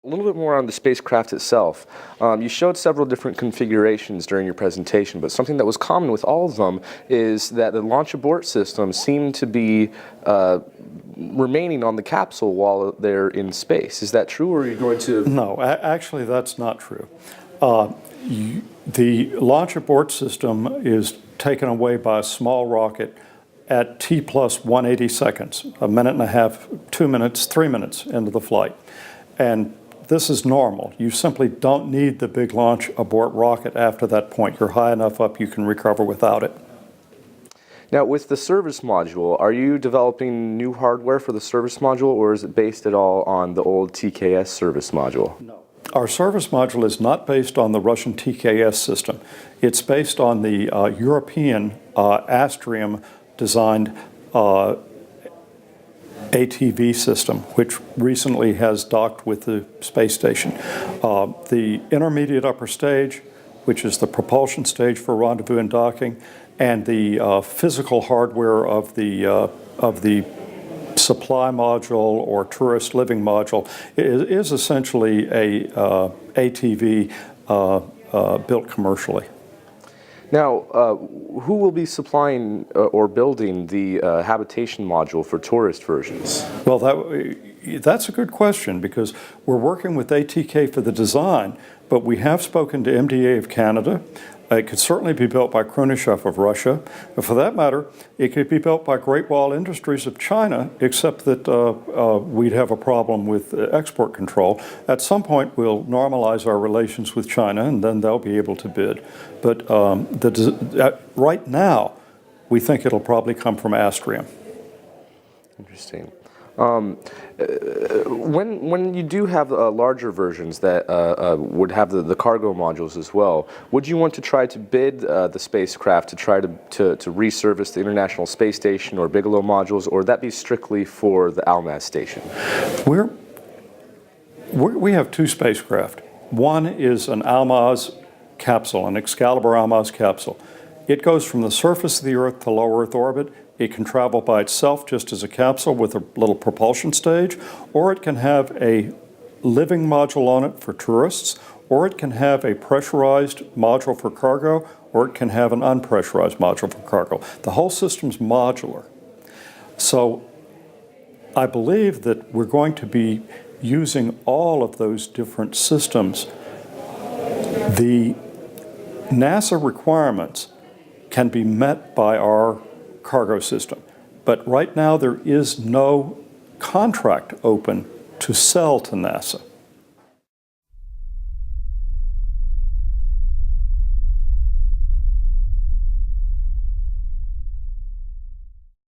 A little bit more on the spacecraft itself. You showed several different configurations during your presentation, but something that was common with all of them is that the launch abort system seemed to be remaining on the capsule while they're in space. Is that true, or are you going to... No, actually that's not true. The launch abort system is taken away by a small rocket at T plus 180 seconds, a minute and a half, 2 minutes, 3 minutes into the flight. And this is normal. You simply don't need the big launch abort rocket after that point. You're high enough up you can recover without it. Now, with the service module, are you developing new hardware for the service module, or is it based at all on the old TKS service module? No. Our service module is not based on the Russian TKS system. It's based on the European Astrium-designed ATV system, which recently has docked with the space station. The intermediate upper stage, which is the propulsion stage for rendezvous and docking, and the physical hardware of the supply module or tourist living module is essentially a ATV built commercially. Now, who will be supplying or building the habitation module for tourist versions? Well, that's a good question, because we're working with ATK for the design, but we have spoken to MDA of Canada. It could certainly be built by Khrunichev of Russia. And for that matter, it could be built by Great Wall Industries of China, except that we'd have a problem with export control. At some point, we'll normalize our relations with China, and then they'll be able to bid. But right now, we think it'll probably come from Astrium. Interesting. When you do have larger versions that would have the cargo modules as well, would you want to try to bid the spacecraft to try to resurface the International Space Station or Bigelow modules, or would that be strictly for the Almaz station? We have two spacecraft. One is an Almaz capsule, an Excalibur Almaz capsule. It goes from the surface of the Earth to low Earth orbit. It can travel by itself just as a capsule with a little propulsion stage, or it can have a living module on it for tourists, or it can have a pressurized module for cargo, or it can have an unpressurized module for cargo. The whole system's modular. So I believe that we're going to be using all of those different systems. The NASA requirements can be met by our cargo system. But right now there is no contract open to sell to NASA.